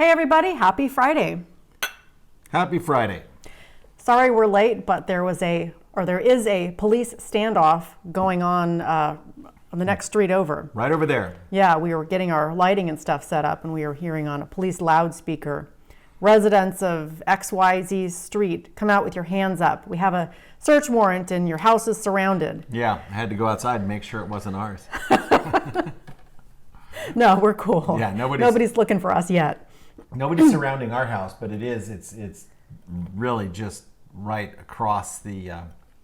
Hey everybody, happy Friday. Happy Friday. Sorry we're late, but there is a police standoff going on the next street over. Right over there. Yeah, we were getting our lighting and stuff set up and we were hearing on a police loudspeaker, residents of XYZ street, come out with your hands up. We have a search warrant and your house is surrounded. Yeah, I had to go outside and make sure it wasn't ours. No, we're cool. Yeah, nobody's looking for us yet. Nobody's surrounding our house, but it's really just right across the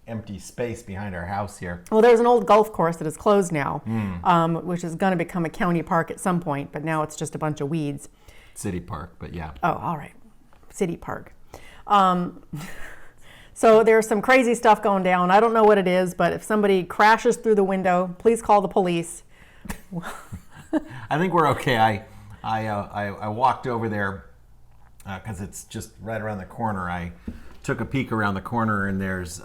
empty space behind our house here. Well, there's an old golf course that is closed now, which is going to become a county park at some point, but now it's just a bunch of weeds. City park, but yeah. Oh, all right. City park. So there's some crazy stuff going down. I don't know what it is, but if somebody crashes through the window, please call the police. I think we're okay. I walked over there because it's just right around the corner. I took a peek around the corner and there's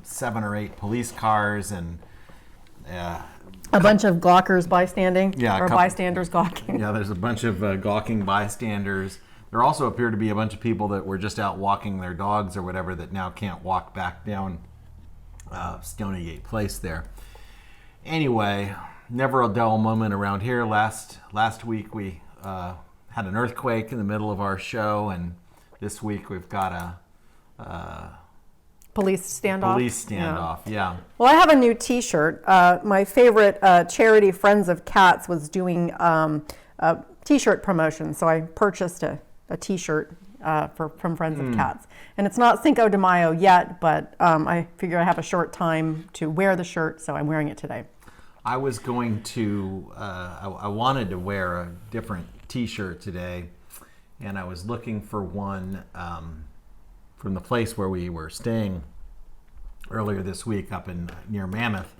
7 or 8 police cars and a bunch of gawkers bystanding, yeah, bystanders gawking. Yeah, there's a bunch of gawking bystanders. There also appear to be a bunch of people that were just out walking their dogs or whatever that now can't walk back down Stony Gate Place there. Anyway, never a dull moment around here. Last week we had an earthquake in the middle of our show, and this week we've got a police standoff. Police standoff, yeah. Well, I have a new T-shirt. My favorite charity, Friends of Cats, was doing a T-shirt promotion, so I purchased a T-shirt from Friends of Cats. And it's not Cinco de Mayo yet, but I figure I have a short time to wear the shirt, so I'm wearing it today. I was going to, I wanted to wear a different T-shirt today, and I was looking for one from the place where we were staying earlier this week up in near Mammoth,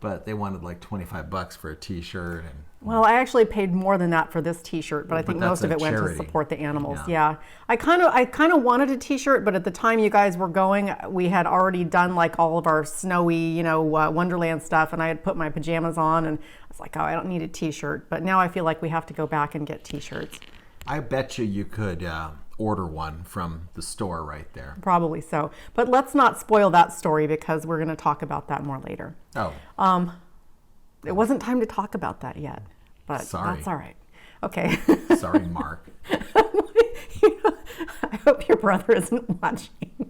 but they wanted like $25 for a T-shirt. And well, I actually paid more than that for this T-shirt, but I think most of it went to support the animals. Yeah. I kind of wanted a T-shirt, but at the time you guys were going, we had already done like all of our snowy, Wonderland stuff, and I had put my pajamas on, and I was like, oh, I don't need a T-shirt. But now I feel like we have to go back and get T-shirts. I bet you could order one from the store right there. Probably so. But let's not spoil that story because we're going to talk about that more later. Oh. It wasn't time to talk about that yet, but Sorry. That's all right. Okay. Sorry, Mark. I hope your brother isn't watching,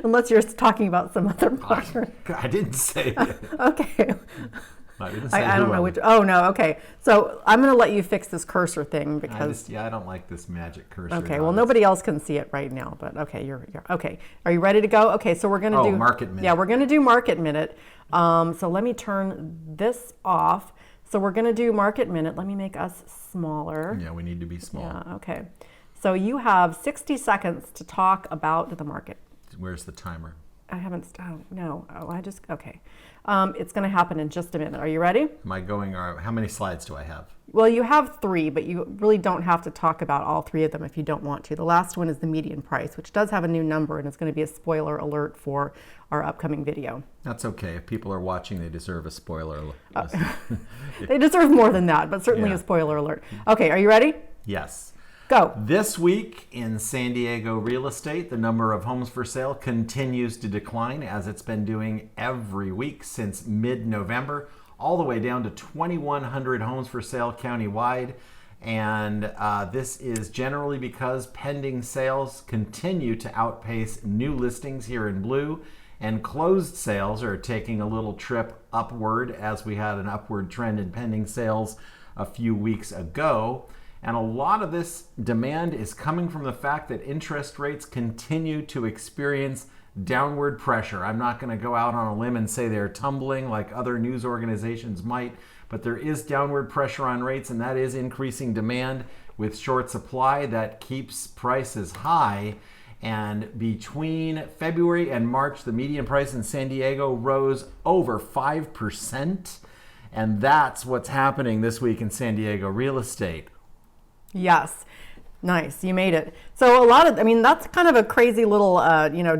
unless you're talking about some other brother. I didn't say it. Okay. I didn't say I don't know which. Oh no. Okay. So I'm going to let you fix this cursor thing because. I don't like this magic cursor. Okay. Well, nobody else can see it right now, but okay. You're okay. Are you ready to go? Okay. So we're going to do Market Minute. Yeah, we're going to do Market Minute. So let me turn this off. So we're going to do Market Minute. Let me make us smaller. Yeah, we need to be small. Yeah. Okay. So you have 60 seconds to talk about the market. Where's the timer? I haven't. Oh, no. Okay. It's going to happen in just a minute. Are you ready? Am I going? How many slides do I have? Well, you have 3, but you really don't have to talk about all 3 of them if you don't want to. The last one is the median price, which does have a new number, and it's going to be a spoiler alert for our upcoming video. That's okay. If people are watching, they deserve a spoiler alert. They deserve more than that, but certainly a spoiler alert. Okay, are you ready? Yes. Go. This week in San Diego real estate, the number of homes for sale continues to decline, as it's been doing every week since mid-November, all the way down to 2,100 homes for sale countywide. And this is generally because pending sales continue to outpace new listings here in blue, and closed sales are taking a little trip upward, as we had an upward trend in pending sales a few weeks ago. And a lot of this demand is coming from the fact that interest rates continue to experience downward pressure. I'm not going to go out on a limb and say they're tumbling like other news organizations might, but there is downward pressure on rates, and that is increasing demand with short supply that keeps prices high. And between February and March, the median price in San Diego rose over 5%. And that's what's happening this week in San Diego real estate. Yes. Nice. You made it. So that's kind of a crazy little,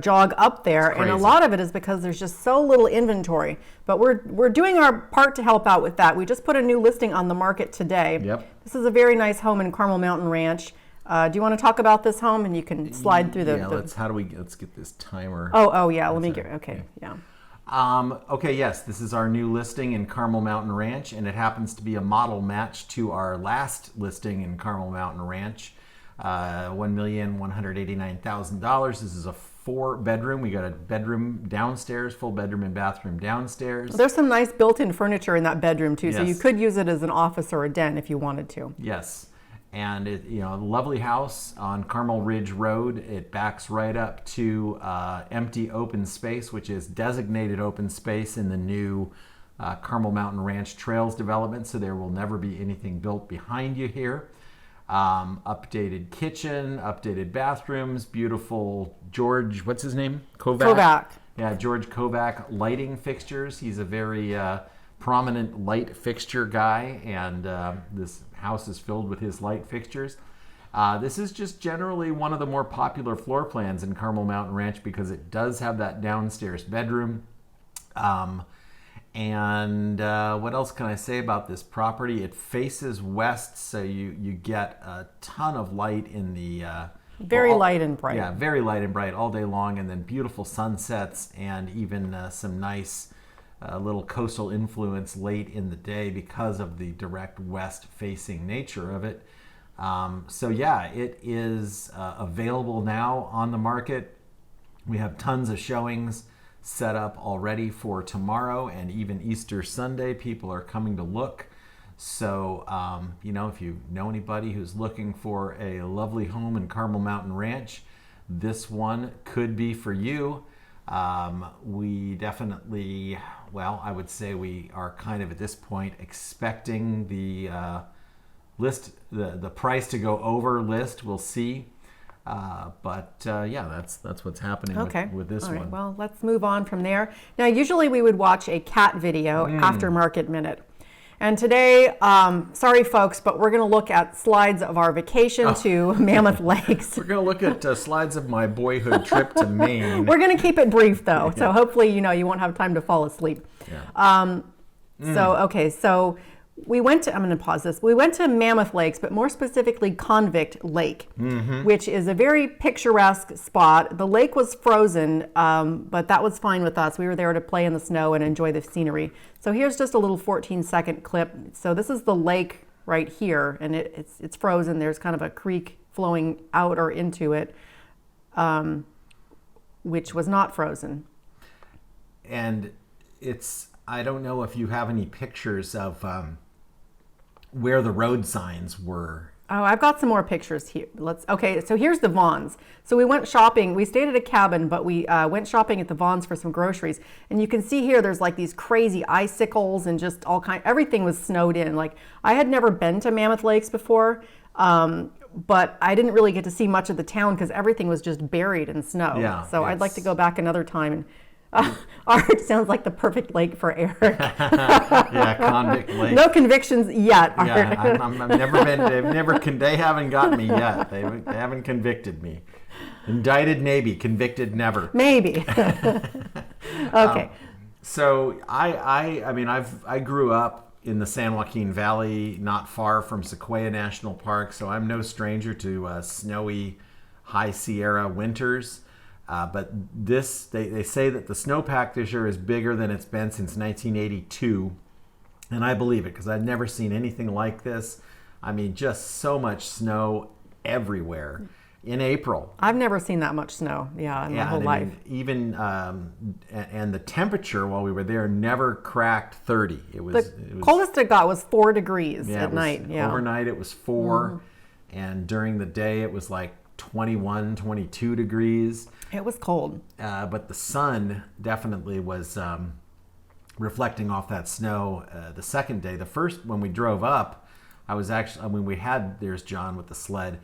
jog up there. And a lot of it is because there's just so little inventory. But we're doing our part to help out with that. We just put a new listing on the market today. Yep. This is a very nice home in Carmel Mountain Ranch. Do you want to talk about this home, and you can slide through the? Yeah, let's get this timer. Oh yeah. Let me get. Okay, yeah. Okay, yes, this is our new listing in Carmel Mountain Ranch, and it happens to be a model match to our last listing in Carmel Mountain Ranch, $1,189,000. This is a 4-bedroom. We got a bedroom downstairs, full bedroom and bathroom downstairs. There's some nice built-in furniture in that bedroom too, so Yes. you could use it as an office or a den if you wanted to. Yes. And it, a lovely house on Carmel Ridge Road. It backs right up to empty open space, which is designated open space in the new Carmel Mountain Ranch Trails development. So there will never be anything built behind you here. Updated kitchen, updated bathrooms, beautiful George, what's his name? Kovac. Yeah, George Kovac lighting fixtures. He's a very prominent light fixture guy, and this house is filled with his light fixtures. This is just generally one of the more popular floor plans in Carmel Mountain Ranch because it does have that downstairs bedroom. And what else can I say about this property? It faces west, so you get a ton of light in the... Very light and bright. Yeah, very light and bright all day long, and then beautiful sunsets and even some nice little coastal influence late in the day because of the direct west-facing nature of it. So yeah, it is available now on the market. We have tons of showings set up already for tomorrow and even Easter Sunday. People are coming to look. So, if you know anybody who's looking for a lovely home in Carmel Mountain Ranch, this one could be for you. We definitely, I would say we are kind of at this point expecting the the price to go over list. We'll see. That's what's happening with this one. Right, well, let's move on from there. Now, usually we would watch a cat video after Market Minute. And today, sorry folks, but we're going to look at slides of our vacation to Mammoth Lakes. We're going to look at slides of my boyhood trip to Maine. We're going to keep it brief though, so hopefully you won't have time to fall asleep. Yeah. So we went to, I'm going to pause this. We went to Mammoth Lakes, but more specifically Convict Lake, which is a very picturesque spot. The lake was frozen, but that was fine with us. We were there to play in the snow and enjoy the scenery. So here's just a little 14-second clip. So this is the lake right here, and it's frozen. There's kind of a creek flowing out or into it, which was not frozen. And I don't know if you have any pictures of where the road signs were. Oh, I've got some more pictures here. So here's the Vons. So we went shopping. We stayed at a cabin, but we went shopping at the Vons for some groceries. And you can see here, there's like these crazy icicles and just everything was snowed in. Like, I had never been to Mammoth Lakes before, but I didn't really get to see much of the town because everything was just buried in snow. Yeah, so I'd like to go back another time and Art sounds like the perfect lake for Eric. Yeah, Convict Lake. No convictions yet, Art. Yeah, I've never been. They haven't got me yet. They haven't convicted me. Indicted, maybe. Convicted, never. Maybe. Okay. So I grew up in the San Joaquin Valley, not far from Sequoia National Park, so I'm no stranger to snowy high Sierra winters. But they say that the snowpack this year is bigger than it's been since 1982. And I believe it because I've never seen anything like this. I mean, just so much snow everywhere in April. I've never seen that much snow, in my whole life. Even, and the temperature while we were there never cracked 30. It was coldest it got was 4 degrees at night. Yeah. Overnight it was 4. And during the day it was like 21, 22 degrees. It was cold. But the sun definitely was reflecting off that snow the second day. The first, when we drove up, there's John with the sled.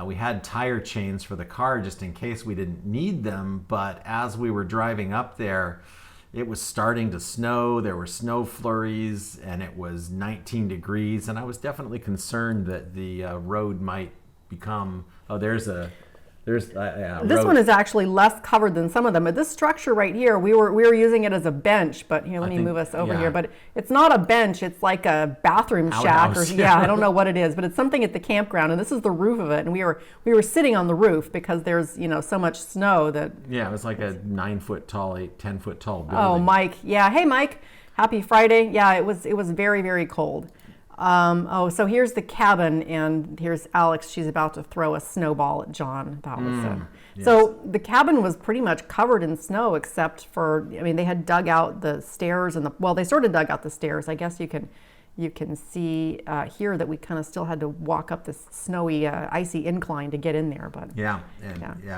We had tire chains for the car just in case we didn't need them. But as we were driving up there, it was starting to snow. There were snow flurries and it was 19 degrees. And I was definitely concerned that the road might become, there's a There's this one is actually less covered than some of them. But this structure right here, we were using it as a bench. But here, let me move us over here. But it's not a bench. It's like a bathroom shack, or I don't know what it is. But it's something at the campground, and this is the roof of it. And we were sitting on the roof because there's so much snow that. Yeah, it was like a 9-foot tall, 10-foot tall building. Oh, Mike. Yeah. Hey, Mike. Happy Friday. Yeah, it was very, very cold. So here's the cabin, and here's Alex. She's about to throw a snowball at John. That was it. Yes. So the cabin was pretty much covered in snow, except for, they had dug out the stairs they sort of dug out the stairs. I guess you can see here that we kind of still had to walk up this snowy, icy incline to get in there. But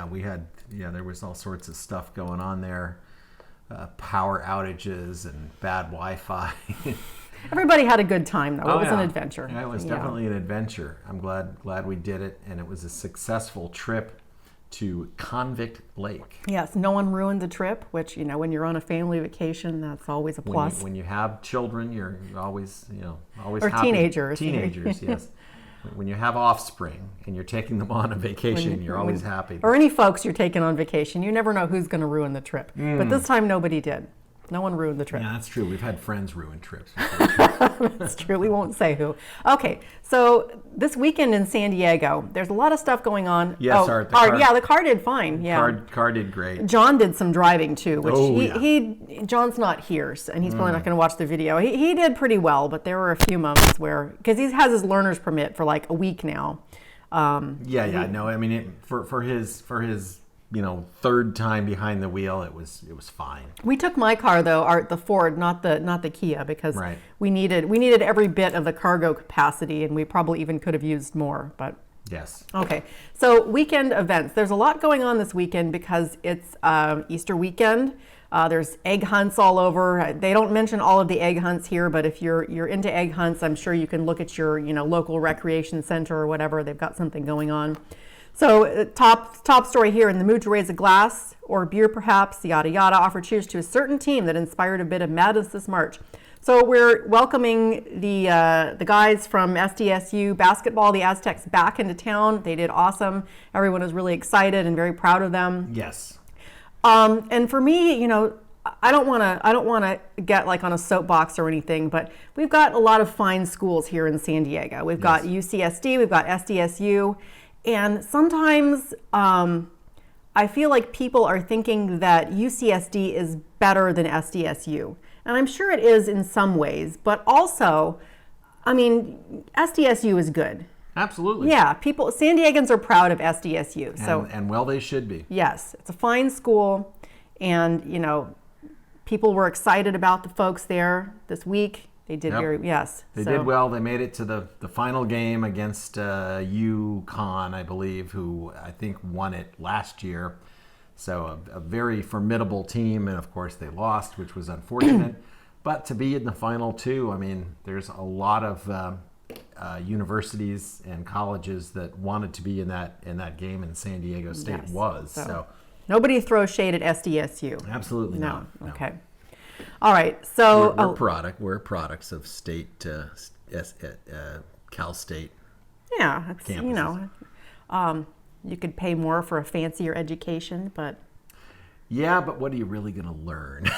we had there was all sorts of stuff going on there, power outages and bad Wi-Fi. Everybody had a good time, though. It was an adventure. Yeah, it was definitely an adventure. I'm glad we did it, and it was a successful trip to Convict Lake. Yes, no one ruined the trip, which, when you're on a family vacation, that's always a plus. When you have children, you're always or happy. Teenagers. Teenagers, yes. When you have offspring and you're taking them on a vacation, you're always happy. Or any folks you're taking on vacation, you never know who's going to ruin the trip. But this time, nobody did. No one ruined the trip. Yeah, that's true. We've had friends ruin trips. That's true. We won't say who. Okay, so this weekend in San Diego, there's a lot of stuff going on. Yes, the car did fine. Yeah, car did great. John did some driving too, which John's not here, and he's probably not going to watch the video. He did pretty well, but there were a few moments where, because he has his learner's permit for like a week now. For his third time behind the wheel, it was fine. We took my car though, the Ford, not the Kia, because we needed every bit of the cargo capacity, and we probably even could have used more. But yes. Okay, so weekend events. There's a lot going on this weekend because it's Easter weekend. There's egg hunts all over. They don't mention all of the egg hunts here, but if you're into egg hunts, I'm sure you can look at your local recreation center or whatever. They've got something going on. So top story here: in the mood to raise a glass or beer, perhaps, yada yada. Offer cheers to a certain team that inspired a bit of madness this March. So we're welcoming the guys from SDSU basketball, the Aztecs, back into town. They did awesome. Everyone is really excited and very proud of them. Yes. And for me, I don't want to get like on a soapbox or anything, but we've got a lot of fine schools here in San Diego. We've got UCSD, we've got SDSU. And sometimes I feel like people are thinking that UCSD is better than SDSU. And I'm sure it is in some ways, but also, SDSU is good. Absolutely. Yeah, San Diegans are proud of SDSU. And well, they should be. Yes, it's a fine school, and people were excited about the folks there this week. They did They did well. They made it to the final game against UConn, I believe, who I think won it last year. So a very formidable team, and of course they lost, which was unfortunate. But to be in the final two, there's a lot of universities and colleges that wanted to be in that game, and San Diego State was. So nobody throws shade at SDSU. Absolutely not. No. Okay. All right, so we're products of state, Cal State. Yeah, it's, you could pay more for a fancier education, but. Yeah, but what are you really going to learn?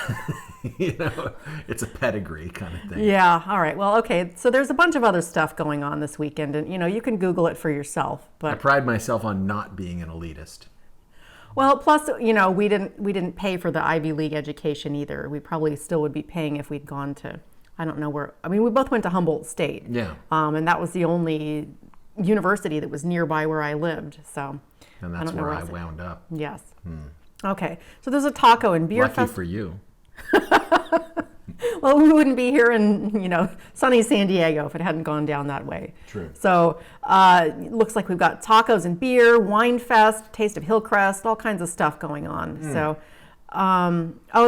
It's a pedigree kind of thing. Yeah. All right. Well, okay. So there's a bunch of other stuff going on this weekend, and you can Google it for yourself. But I pride myself on not being an elitist. Well, plus, we didn't pay for the Ivy League education either. We probably still would be paying if we'd gone to, I don't know where. We both went to Humboldt State. Yeah. And that was the only university that was nearby where I lived. So. And that's where I wound up. Yes. Okay. So there's a taco and beer festival. Lucky for you. Well, we wouldn't be here in, sunny San Diego if it hadn't gone down that way. True. So it looks like we've got tacos and beer, wine fest, Taste of Hillcrest, all kinds of stuff going on. So,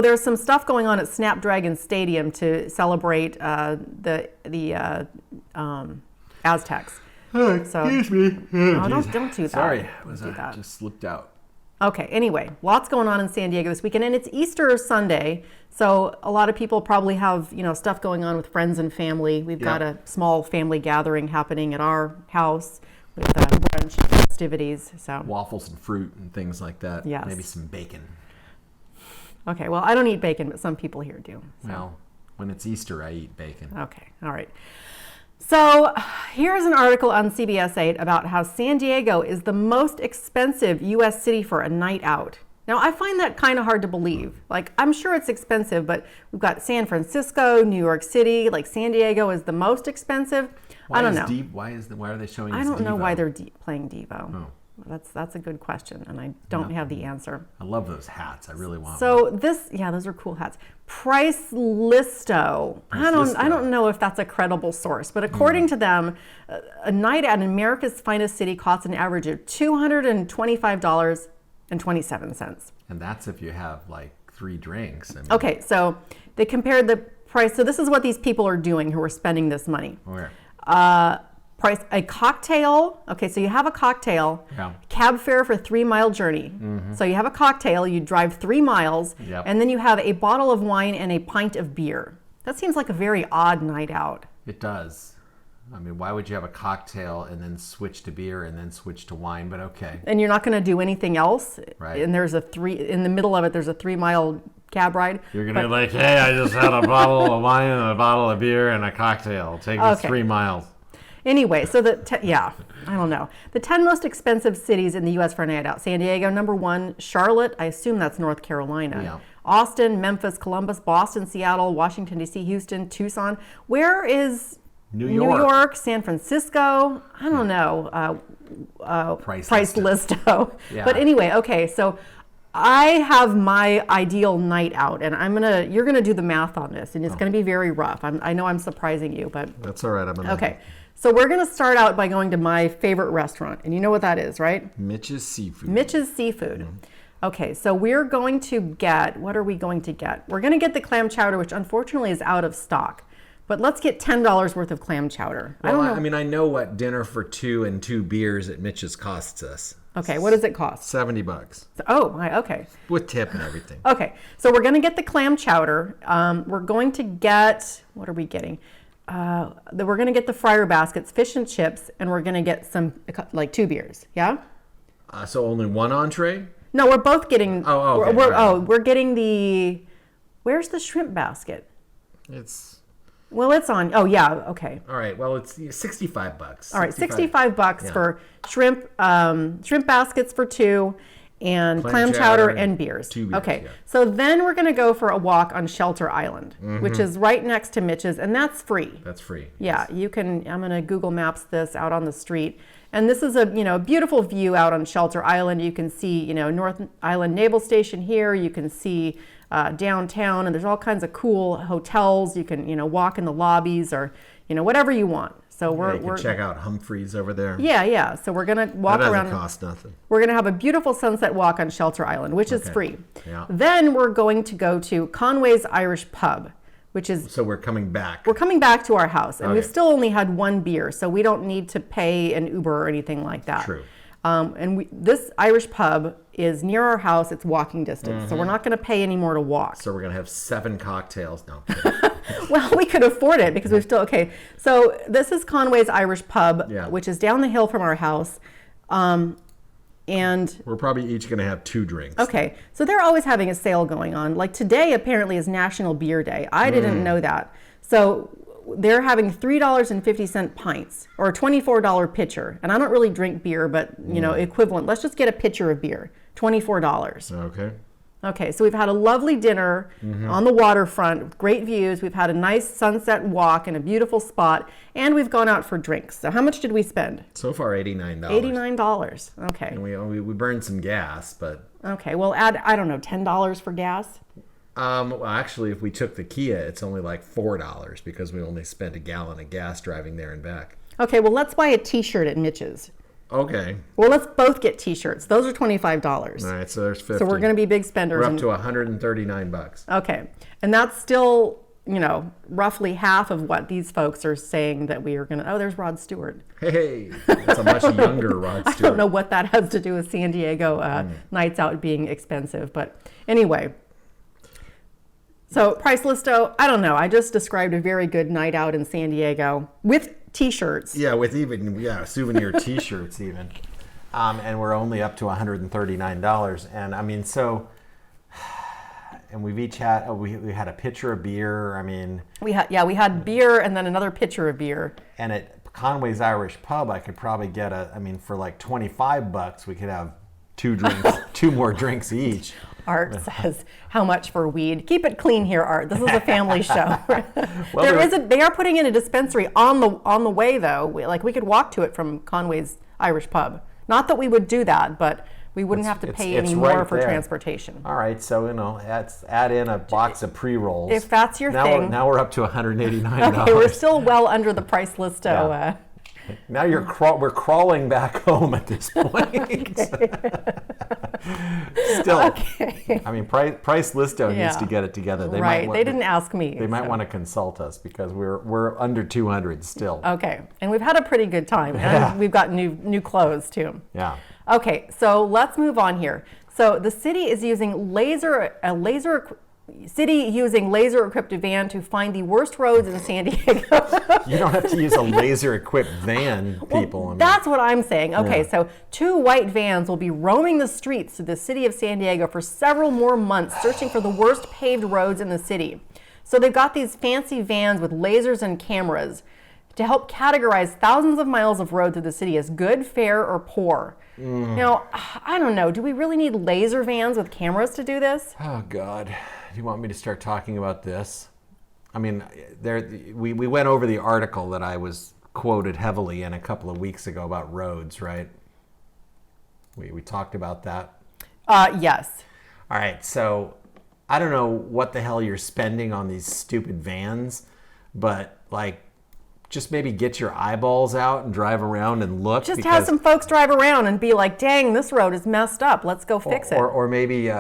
there's some stuff going on at Snapdragon Stadium to celebrate the Aztecs. Excuse me. Don't do that. Sorry, I just slipped out. Okay, anyway, lots going on in San Diego this weekend, and it's Easter Sunday, so a lot of people probably have, stuff going on with friends and family. We've got a small family gathering happening at our house with bread French festivities. So waffles and fruit and things like that. Yes. Maybe some bacon. Okay, well, I don't eat bacon, but some people here do. So. Well, when it's Easter, I eat bacon. Okay, all right. So here's an article on CBS 8 about how San Diego is the most expensive U.S. city for a night out. Now, I find that kind of hard to believe. Like, I'm sure it's expensive, but we've got San Francisco, New York City, like San Diego is the most expensive. I don't know. Why are they showing I us don't know Devo? why they're playing Devo. Oh. That's a good question, and I don't have the answer. I love those hats. I really want So one. those are cool hats. Price Listo. I don't know if that's a credible source, but according to them, a night at America's finest city costs an average of $225.27. And that's if you have like 3 drinks. I mean, Okay, so they compared the price. So this is what these people are doing who are spending this money. Where? Price a cocktail. Okay, so you have a cocktail. Yeah. Cab fare for 3-mile journey. So you have a cocktail, you drive 3 miles, Yep. and then you have a bottle of wine and a pint of beer. That seems like a very odd night out. It does. I mean, why would you have a cocktail and then switch to beer and then switch to wine? But okay. And you're not going to do anything else. Right. And there's in the middle of it, there's a 3-mile cab ride. You're going to be like, hey, I just had a bottle of wine and a bottle of beer and a cocktail. Take us 3 miles. Anyway, so I don't know. The 10 most expensive cities in the U.S. for a night out. San Diego, number 1. Charlotte, I assume that's North Carolina. Yeah. Austin, Memphis, Columbus, Boston, Seattle, Washington, D.C., Houston, Tucson. Where is New York. San Francisco? I don't know. Price Listo. Yeah. But anyway, okay, so I have my ideal night out, and you're gonna do the math on this, and it's gonna be very rough. I know I'm surprising you, but That's all right. okay. So we're gonna start out by going to my favorite restaurant, and you know what that is, right? Mitch's Seafood. Mitch's Seafood. Okay, so we're going to get, what are we going to get? We're gonna get the clam chowder, which unfortunately is out of stock. But let's get $10 worth of clam chowder. Well, I know what dinner for 2 and 2 beers at Mitch's costs us. Okay, what does it cost? $70. Oh, okay. With tip and everything. Okay, so we're gonna get the clam chowder. We're going to get, what are we getting? We're gonna get the fryer baskets, fish and chips, and we're gonna get like 2 beers, yeah? So only 1 entree? No, we're both getting, okay. We're getting where's the shrimp basket? Well, it's on, okay. All right, well, it's $65. All right, $65 for shrimp baskets for 2 and clam chowder and beers. 2 beers, okay, yeah. so then we're going to go for a walk on Shelter Island, which is right next to Mitch's, and that's free. That's free. Yeah, you can, I'm going to Google Maps this out on the street. And this is a beautiful view out on Shelter Island. You can see, North Island Naval Station here. You can see downtown, and there's all kinds of cool hotels. You can, walk in the lobbies or, whatever you want. So you can check out Humphreys over there. Yeah. So we're gonna walk around. That doesn't cost nothing. We're gonna have a beautiful sunset walk on Shelter Island, which is free. Yeah. Then we're going to go to Conway's Irish Pub, which is. So we're coming back. We're coming back to our house, and we've still only had 1 beer, so we don't need to pay an Uber or anything like that. True. This Irish pub is near our house. It's walking distance, so we're not going to pay any more to walk. So we're going to have 7 cocktails. No. Well, we could afford it because we're still okay. So this is Conway's Irish Pub, which is down the hill from our house. And we're probably each going to have 2 drinks. Okay, so they're always having a sale going on. Like today apparently is National Beer Day. I didn't know that. So they're having $3.50 pints or a $24 pitcher. And I don't really drink beer, but equivalent. Let's just get a pitcher of beer, $24. Okay. Okay, so we've had a lovely dinner on the waterfront with great views. We've had a nice sunset walk in a beautiful spot, and we've gone out for drinks. So how much did we spend? So far, $89. $89. Okay. And we burned some gas, but okay. Well, add $10 for gas. Well, actually, if we took the Kia, it's only like $4 because we only spent a gallon of gas driving there and back. Okay. Well, let's buy a T-shirt at Mitch's. Okay. Well, let's both get T-shirts. Those are $25. All right, so there's 50. So we're going to be big spenders. We're up to $139. Okay, and that's still, roughly half of what these folks are saying that we are going to. Oh, there's Rod Stewart. Hey, that's a much younger Rod Stewart. I don't know what that has to do with San Diego nights out being expensive, but anyway. So price listo, I don't know. I just described a very good night out in San Diego with T-shirts. Yeah, with even souvenir T-shirts even. And we're only up to $139. And I mean, so, and we've each had, we had a pitcher of beer. I mean, we had beer and then another pitcher of beer. And at Conway's Irish Pub, I could probably get for like $25, we could have 2 drinks, 2 more drinks each. Art says, how much for weed? Keep it clean here, Art. This is a family show. Well, they are putting in a dispensary on the way, though. We could walk to it from Conway's Irish Pub. Not that we would do that, but we wouldn't have to pay any more for transportation. All right, so add in a box of pre-rolls. If that's your thing. Now we're up to $189. Okay, we're still well under the price listo. Yeah. Now we're crawling back home at this point. Still, okay. I mean, Price Listo needs to get it together. They didn't ask me. They might want to consult us because we're under 200 still. Okay, and we've had a pretty good time, and we've got new clothes too. Yeah. Okay, so let's move on here. So the city is using laser-equipped van to find the worst roads in San Diego. You don't have to use a laser-equipped van, people. Well, that's what I'm saying. Okay, so 2 white vans will be roaming the streets of the city of San Diego for several more months, searching for the worst paved roads in the city. So they've got these fancy vans with lasers and cameras to help categorize thousands of miles of road through the city as good, fair, or poor. Now, I don't know. Do we really need laser vans with cameras to do this? Oh, God. Do you want me to start talking about this? I mean, we went over the article that I was quoted heavily in a couple of weeks ago about roads, right? We talked about that? Yes. All right. So I don't know what the hell you're spending on these stupid vans, but just maybe get your eyeballs out and drive around and look. Just have some folks drive around and be like, dang, this road is messed up. Let's go fix it. Or maybe,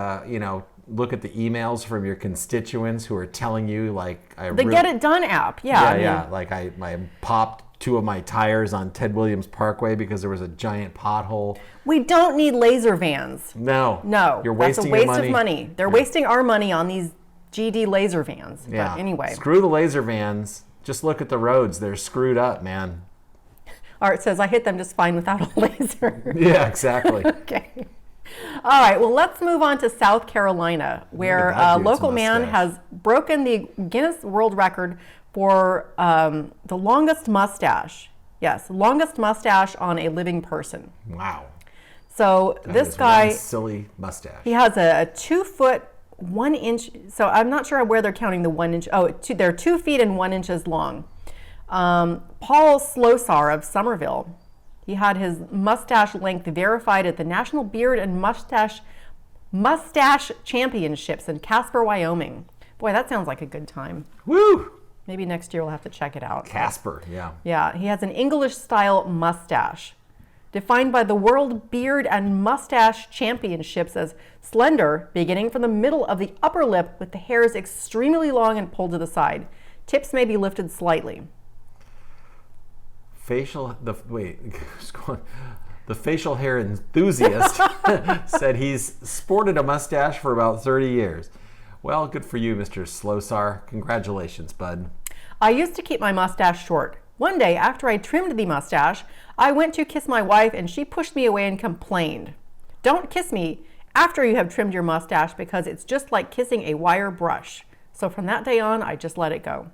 look at the emails from your constituents who are telling you, the Get It Done app. Yeah. I popped 2 of my tires on Ted Williams Parkway because there was a giant pothole. We don't need laser vans. No. You're wasting your money. That's a waste of money. They're wasting our money on these GD laser vans. Yeah. But anyway. Screw the laser vans. Just look at the roads. They're screwed up, man. Art says, I hit them just fine without a laser. Yeah, exactly. Okay. All right, well, let's move on to South Carolina, where a local man has broken the Guinness World Record for the longest mustache. Yes, longest mustache on a living person. Wow. So this guy... One silly mustache. He has a 2 foot, 1 inch... So I'm not sure where they're counting the 1 inch... they're 2 feet and 1 inches long. Paul Slosar of Somerville. He had his mustache length verified at the National Beard and Mustache Championships in Casper, Wyoming. Boy, that sounds like a good time. Woo! Maybe next year we'll have to check it out. Casper, yeah. Yeah, he has an English-style mustache, defined by the World Beard and Mustache Championships as slender, beginning from the middle of the upper lip with the hairs extremely long and pulled to the side. Tips may be lifted slightly. The facial hair enthusiast said he's sported a mustache for about 30 years. Well, good for you, Mr. Slosar. Congratulations, bud. I used to keep my mustache short. One day, after I trimmed the mustache, I went to kiss my wife and she pushed me away and complained. Don't kiss me after you have trimmed your mustache because it's just like kissing a wire brush. So from that day on, I just let it go.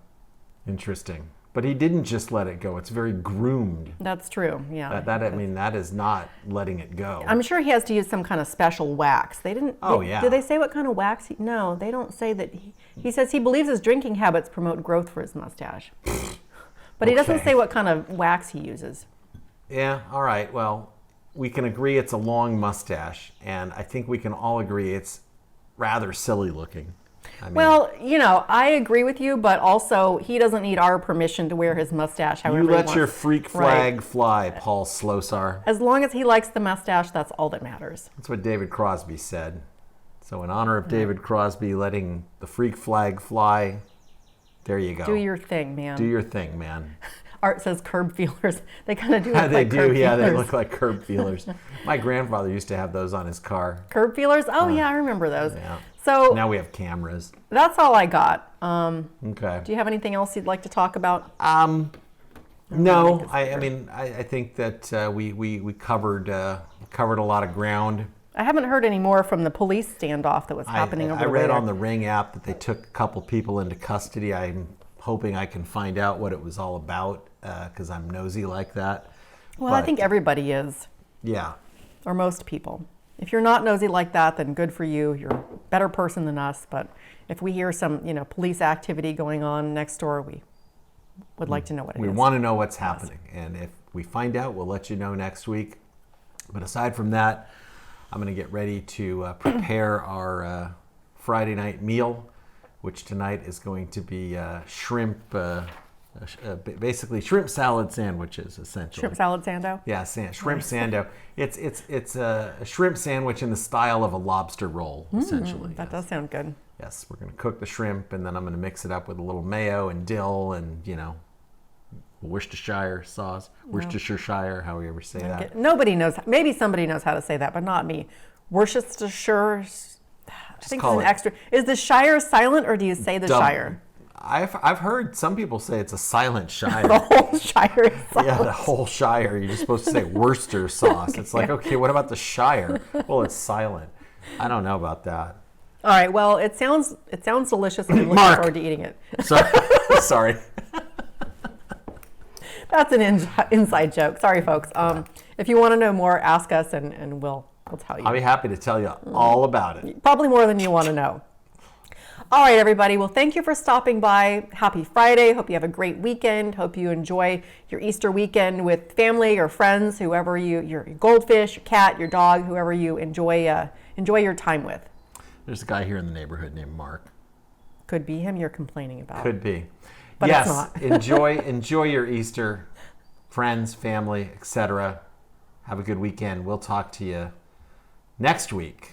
Interesting. But he didn't just let it go. It's very groomed. That's true, yeah. That is not letting it go. I'm sure he has to use some kind of special wax. They didn't... yeah. Did they say what kind of wax? No, they don't say that. He says he believes his drinking habits promote growth for his mustache. But he doesn't say what kind of wax he uses. Yeah, all right. Well, we can agree it's a long mustache. And I think we can all agree it's rather silly looking. Well, I agree with you, but also he doesn't need our permission to wear his mustache however he wants. You let your freak flag fly, Paul Slosar. As long as he likes the mustache, that's all that matters. That's what David Crosby said. So in honor of David Crosby letting the freak flag fly, there you go. Do your thing, man. Do your thing, man. Art says curb feelers. They kind of do look like they curb do, yeah, feelers. they look like curb feelers. My grandfather used to have those on his car. Curb feelers? Oh, yeah, I remember those. Yeah. So now we have cameras. That's all I got. Okay. Do you have anything else you'd like to talk about? No, I mean, I think that we covered a lot of ground. I haven't heard any more from the police standoff that was happening over the way. I read on the Ring app that they took a couple people into custody. I'm hoping I can find out what it was all about because I'm nosy like that. Well, I think everybody is. Yeah. Or most people. If you're not nosy like that, then good for you. You're a better person than us. But if we hear some, police activity going on next door, we would like to know what it is. We want to know what's happening. And if we find out, we'll let you know next week. But aside from that, I'm going to get ready to prepare our Friday night meal, which tonight is going to be shrimp, basically shrimp salad sandwiches, essentially. Shrimp salad sando? Yeah, shrimp sando. It's a shrimp sandwich in the style of a lobster roll, essentially. That does sound good. Yes, we're going to cook the shrimp, and then I'm going to mix it up with a little mayo and dill and, Worcestershire sauce, Worcestershire, how we ever say that. Nobody knows. Maybe somebody knows how to say that, but not me. Worcestershire. I think it's an extra. Is the Shire silent, or do you say the Shire? I've heard some people say it's a silent Shire. The whole Shire is silent. Yeah, the whole Shire. You're just supposed to say Worcester sauce. Okay. It's like, okay, what about the Shire? Well, it's silent. I don't know about that. All right. Well, it sounds delicious, and I'm looking forward to eating it. Sorry. That's an inside joke. Sorry, folks. If you want to know more, ask us, and we'll tell you. I'll be happy to tell you all about it. Probably more than you want to know. All right, everybody. Well, thank you for stopping by. Happy Friday. Hope you have a great weekend. Hope you enjoy your Easter weekend with family or friends, whoever your goldfish, your cat, your dog, whoever you enjoy your time with. There's a guy here in the neighborhood named Mark. Could be him you're complaining about. Could be. But yes, it's not. enjoy your Easter, friends, family, etc. Have a good weekend. We'll talk to you next week,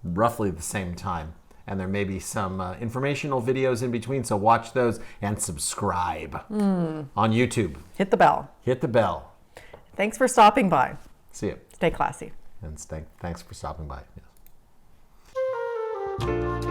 roughly the same time. And there may be some informational videos in between, so watch those and subscribe on YouTube. Hit the bell. Hit the bell. Thanks for stopping by. See you. Stay classy. And thanks for stopping by. Yes.